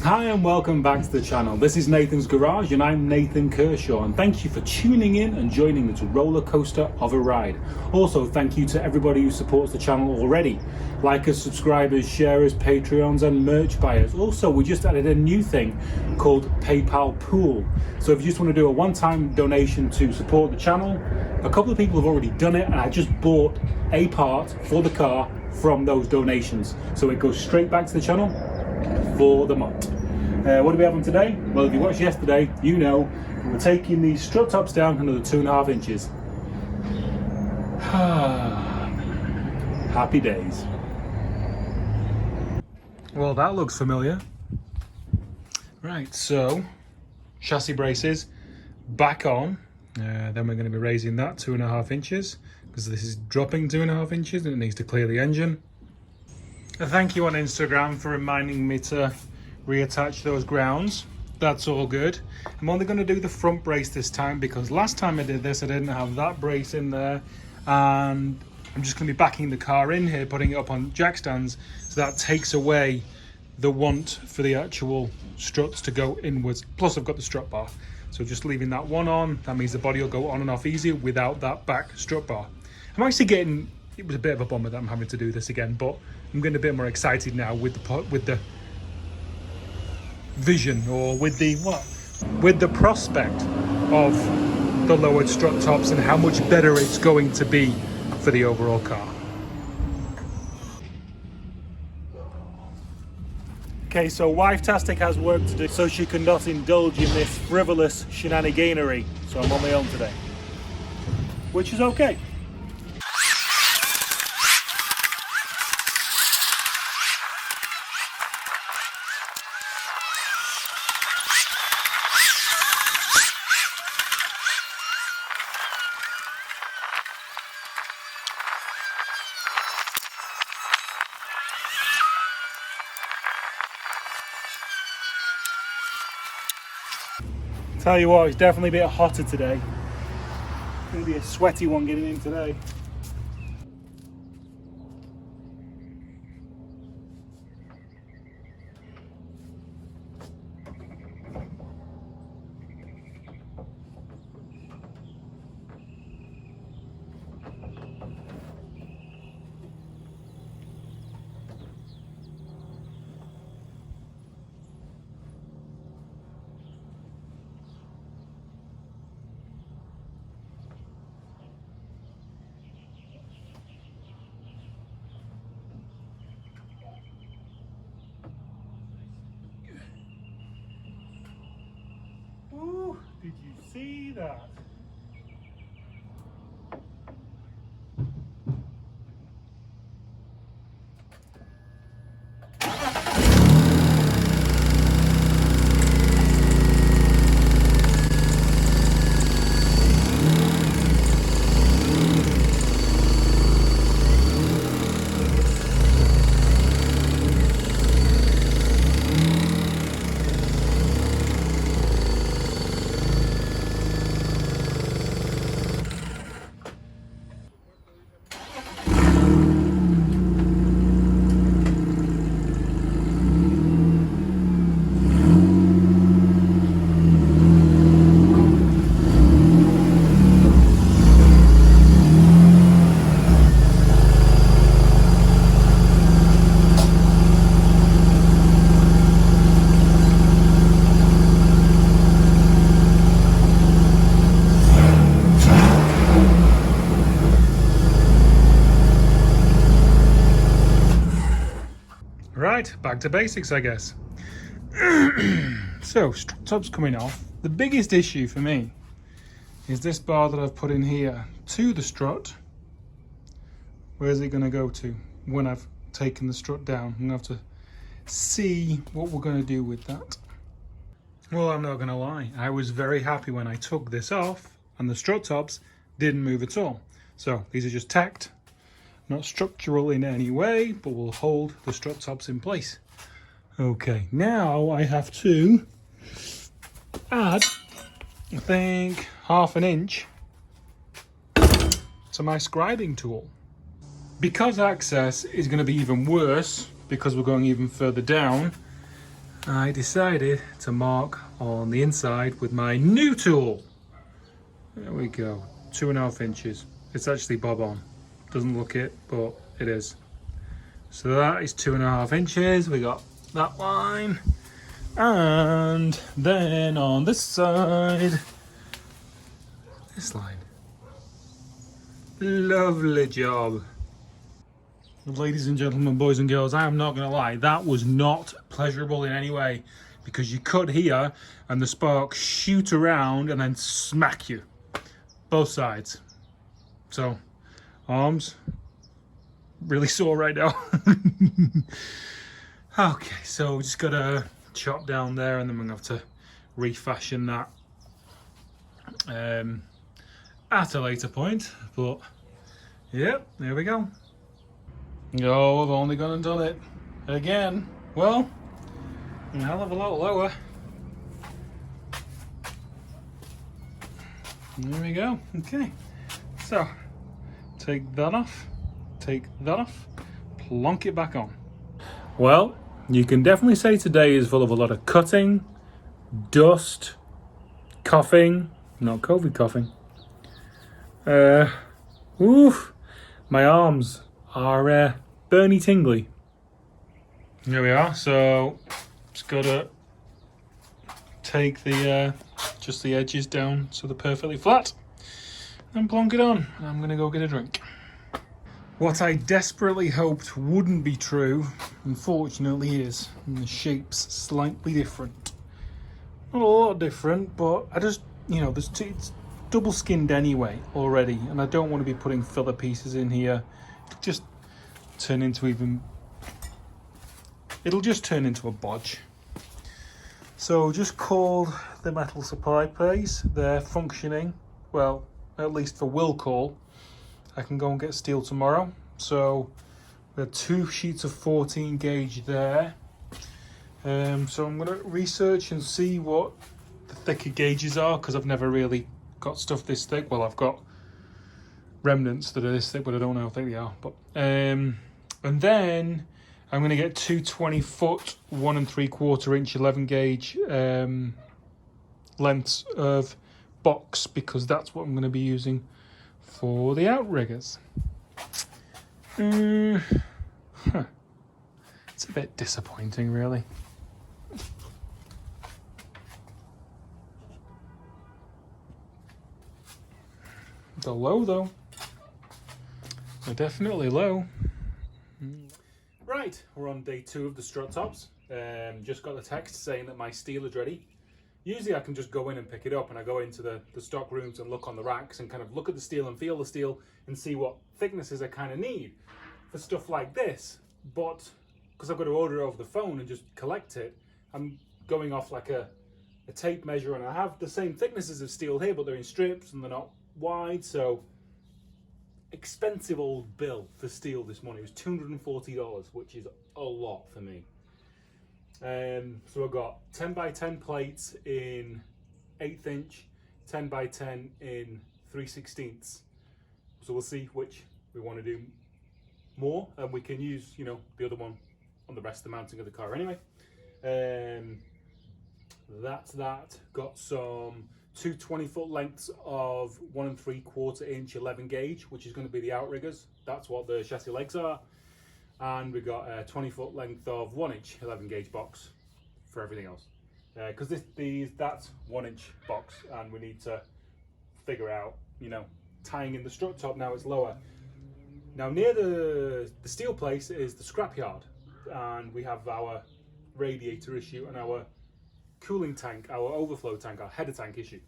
Hi and welcome back to the channel. This is Nathan's Garage and I'm Nathan Kershaw, and thank you for tuning in and joining this roller coaster of a ride. Also, thank you to everybody who supports the channel already. Likers, subscribers, sharers, Patreons and merch buyers. Also, we just added a new thing called PayPal Pool. So if you just want to do a one-time donation to support the channel, a couple of people have already done it and I just bought a part for the car from those donations. So it goes straight back to the channel for the Mutt. What do we have on today? Well, if you watched yesterday, you know we're taking these strut tops down another 2.5 inches. Happy days. Well, that looks familiar. Right, so chassis braces back on. Then we're going to be raising that 2.5 inches because this is dropping 2.5 inches and it needs to clear the engine. Thank you on Instagram for reminding me to reattach those grounds. That's all good. I'm only going to do the front brace this time because last time I did this I didn't have that brace in there, and I'm just going to be backing the car in here, putting it up on jack stands, so that takes away the want for the actual struts to go inwards. Plus I've got the strut bar, so just leaving that one on, that means the body will go on and off easier without that back strut bar. I'm actually getting, it was a bit of a bummer that I'm having to do this again, but I'm getting a bit more excited now with the vision, or with the prospect of the lowered strut tops and how much better it's going to be for the overall car. Okay, so Wife-tastic has work to do so she cannot indulge in this frivolous shenaniganery, so I'm on my own today, which is okay. Tell you what, it's definitely a bit hotter today. It's going to be a sweaty one getting in today. Ooh, did you see that? Right, back to basics, I guess. So, strut tops coming off. The biggest issue for me is this bar that I've put in here to the strut. Where is it going to go to when I've taken the strut down? I'm going to have to see what we're going to do with that. Well, I'm not going to lie. I was very happy when I took this off and the strut tops didn't move at all. So, these are just tacked. Not structural in any way, but will hold the strut tops in place. Okay, now I have to add, I think, 1/2 inch to my scribing tool. Because access is going to be even worse, because we're going even further down, I decided to mark on the inside with my new tool. There we go, 2.5 inches. It's actually bob on. Doesn't look it, but it is. So that is 2.5 inches. We got that line. And then on this side, this line. Lovely job. Ladies and gentlemen, boys and girls, I am not going to lie, that was not pleasurable in any way, because you cut here and the sparks shoot around and then smack you. Both sides. So, arms, really sore right now. Okay, so we just got to chop down there and then we're going to have to refashion that at a later point. But, yep, there we go. Oh, I've only gone and done it again. Well, a hell of a lot lower. There we go. Okay, so take that off, plonk it back on. Well, you can definitely say today is full of a lot of cutting, dust, coughing, not COVID coughing. Oof, my arms are burny tingly. There we are. So just gotta take the just the edges down so they're perfectly flat and plonk it on. I'm gonna go get a drink. What I desperately hoped wouldn't be true, unfortunately, is, and the shape's slightly different. Not a lot different, but I just, you know, it's double skinned anyway already, and I don't want to be putting filler pieces in here. It'll just turn into a bodge. So just called the metal supply place. They're functioning, well, at least for will call. I can go and get steel tomorrow. So we have 2 sheets of 14 gauge there. So I'm going to research and see what the thicker gauges are, because I've never really got stuff this thick. Well, I've got remnants that are this thick, but I don't know how thick they are. But and then I'm going to get 2 20-foot 1 3/4 inch 11 gauge lengths of box, because that's what I'm going to be using for the outriggers. It's a bit disappointing, really. They're low, though. They're definitely low. Right, we're on day 2 of the strut tops. Just got the text saying that my steel is ready. Usually I can just go in and pick it up, and I go into the stock rooms and look on the racks and kind of look at the steel and feel the steel and see what thicknesses I kind of need for stuff like this. But because I've got to order it over the phone and just collect it, I'm going off like a tape measure, and I have the same thicknesses of steel here, but they're in strips and they're not wide. So expensive old bill for steel this morning. It was $240, which is a lot for me. So I've got 10 by 10 plates in 1/8 inch, 10 by 10 in 3/16. So we'll see which we want to do more, and we can use, you know, the other one on the rest of the mounting of the car anyway. That's that. Got some 2 20-foot lengths of 1 3/4 inch 11 gauge, which is going to be the outriggers. That's what the chassis legs are. And we got a 20-foot length of 1 inch 11 gauge box for everything else. Because that's 1 inch box, and we need to figure out, you know, tying in the strut top. Now it's lower. Now near the steel place is the scrapyard, and we have our radiator issue and our cooling tank, our overflow tank, our header tank issue.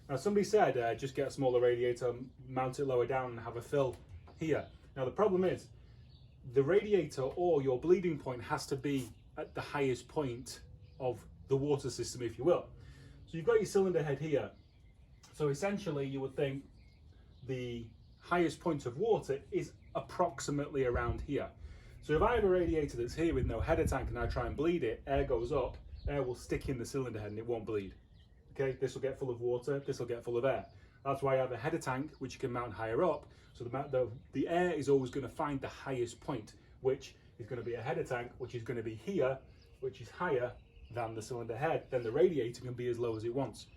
Now somebody said just get a smaller radiator, mount it lower down and have a fill here. Now the problem is the radiator or your bleeding point has to be at the highest point of the water system, if you will. So you've got your cylinder head here. So essentially you would think the highest point of water is approximately around here. So if I have a radiator that's here with no header tank and I try and bleed it, air goes up, air will stick in the cylinder head and it won't bleed. Okay, this will get full of water, this will get full of air. That's why I have a header tank, which you can mount higher up. So the air is always going to find the highest point, which is going to be a header tank, which is going to be here, which is higher than the cylinder head, then the radiator can be as low as it wants.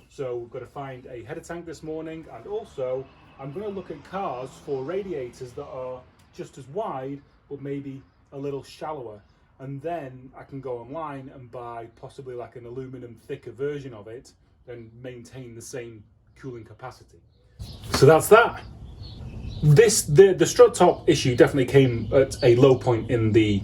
So we've got to find a header tank this morning, and also I'm going to look at cars for radiators that are just as wide but maybe a little shallower, and then I can go online and buy possibly like an aluminum thicker version of it and maintain the same cooling capacity. So that's that. The strut top issue definitely came at a low point in the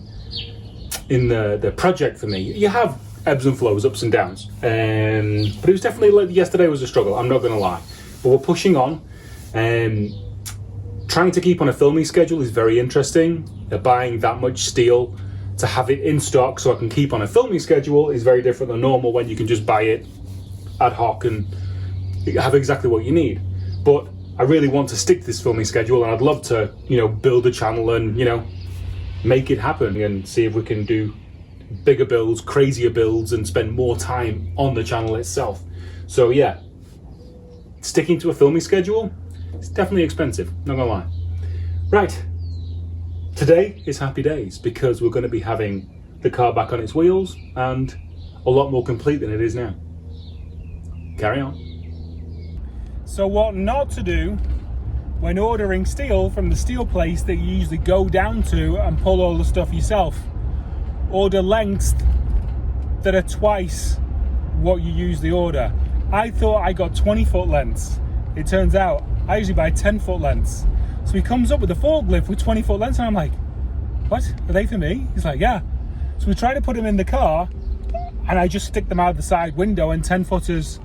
project for me. You have ebbs and flows, ups and downs, but it was definitely, like, yesterday was a struggle, I'm not going to lie, but we're pushing on. Trying to keep on a filming schedule is very interesting. Buying that much steel to have it in stock so I can keep on a filming schedule is very different than normal, when you can just buy it ad hoc and have exactly what you need. But I really want to stick to this filming schedule, and I'd love to, build a channel and, make it happen and see if we can do bigger builds, crazier builds, and spend more time on the channel itself. So yeah, sticking to a filming schedule, it's definitely expensive, not gonna lie. Right, today is happy days because we're going to be having the car back on its wheels and a lot more complete than it is now. Carry on. So what not to do when ordering steel from the steel place that you usually go down to and pull all the stuff yourself. Order lengths that are twice what you usually order. I thought I got 20-foot lengths. It turns out I usually buy 10-foot lengths. So he comes up with a forklift with 20-foot lengths, and I'm like, what? Are they for me? He's like, yeah. So we try to put them in the car, and I just stick them out of the side window, and 10-footers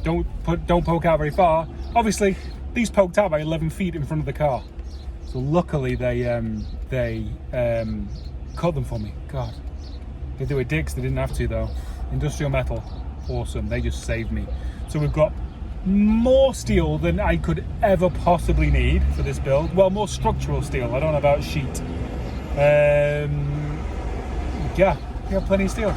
don't poke out very far. Obviously, these poked out by 11 feet in front of the car. So luckily they cut them for me. God, they were dicks. They didn't have to though. Industrial metal, awesome. They just saved me. So we've got more steel than I could ever possibly need for this build. Well, more structural steel. I don't know about sheet. Yeah, we have plenty of steel.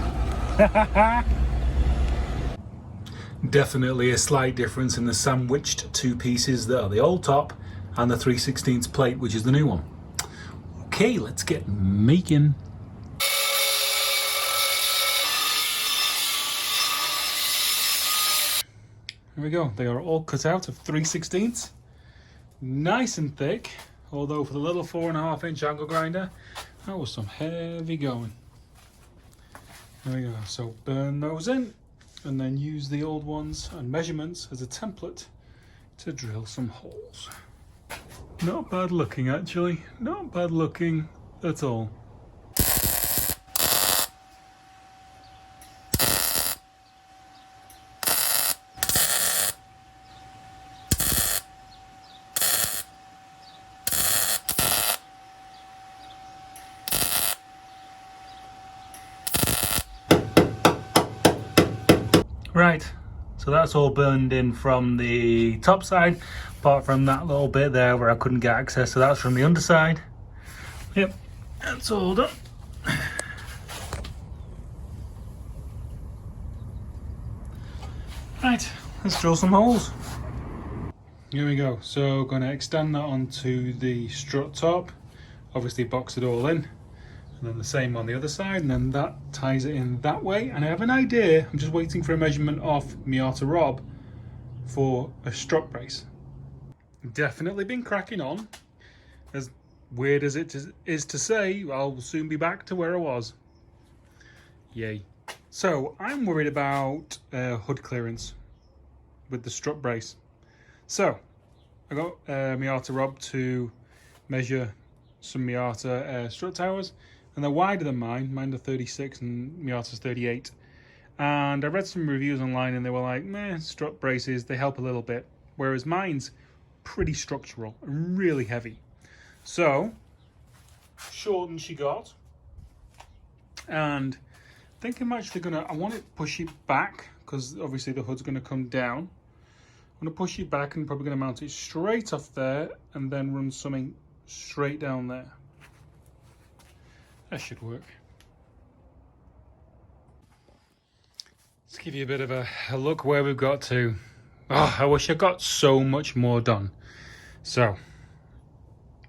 Definitely a slight difference in the sandwiched two pieces there, the old top and the 3/16 plate, which is the new one. Okay, let's get making. Here we go. They are all cut out of 3/16, nice and thick. Although for the little 4.5-inch angle grinder, that was some heavy going. There we go. So burn those in, and then use the old ones and measurements as a template to drill some holes. Not bad looking, actually. Not bad looking at all. Right, so that's all burned in from the top side, apart from that little bit there where I couldn't get access, so that's from the underside. Yep, that's all done. Right, let's drill some holes. Here we go, so going to extend that onto the strut top, obviously box it all in. And then the same on the other side, and then that ties it in that way. And I have an idea, I'm just waiting for a measurement off Mutt Ep26 for a strut brace. Definitely been cracking on. As weird as it is to say, I'll soon be back to where I was. Yay. So I'm worried about hood clearance with the strut brace. So I got Mutt Ep26 to measure some Mutt strut towers. And they're wider than mine. Mine are 36 and Mutt is 38. And I read some reviews online and they were like, meh, strut braces, they help a little bit. Whereas mine's pretty structural and really heavy. So, short than she got. And I think I'm actually I want to push it back because obviously the hood's gonna come down. I'm gonna push it back and probably gonna mount it straight off there and then run something straight down there. That should work. Let's give you a bit of a look where we've got to. Oh, I wish I got so much more done. So,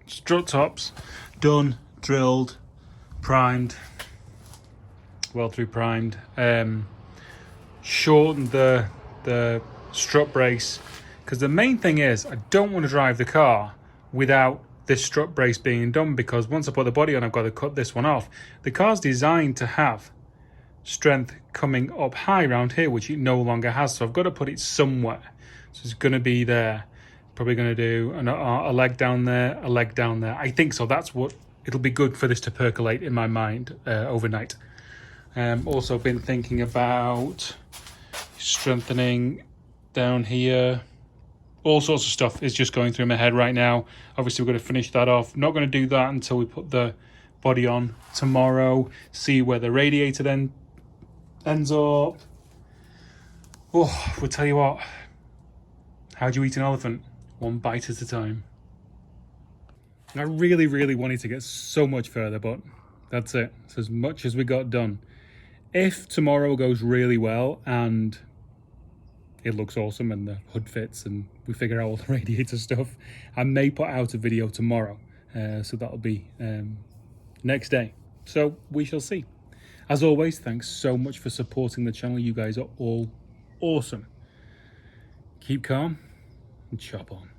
strut tops, done, drilled, primed. well through primed. Shortened the strut brace, because the main thing is I don't want to drive the car without this strut brace being done, because once I put the body on, I've got to cut this one off. The car's designed to have strength coming up high around here, which it no longer has, so I've got to put it somewhere. So it's going to be there. Probably going to do a leg down there, a leg down there. I think so. That's what it'll be good for this to percolate in my mind overnight. Also been thinking about strengthening down here. All sorts of stuff is just going through my head right now. Obviously, we're going to finish that off. Not going to do that until we put the body on tomorrow. See where the radiator then ends up. Oh, we'll tell you what. How do you eat an elephant? One bite at a time. I really, really wanted to get so much further, but that's it. It's as much as we got done. If tomorrow goes really well and it looks awesome and the hood fits and we figure out all the radiator stuff, I may put out a video tomorrow. So that'll be next day. So we shall see. As always, thanks so much for supporting the channel. You guys are all awesome. Keep calm and chop on.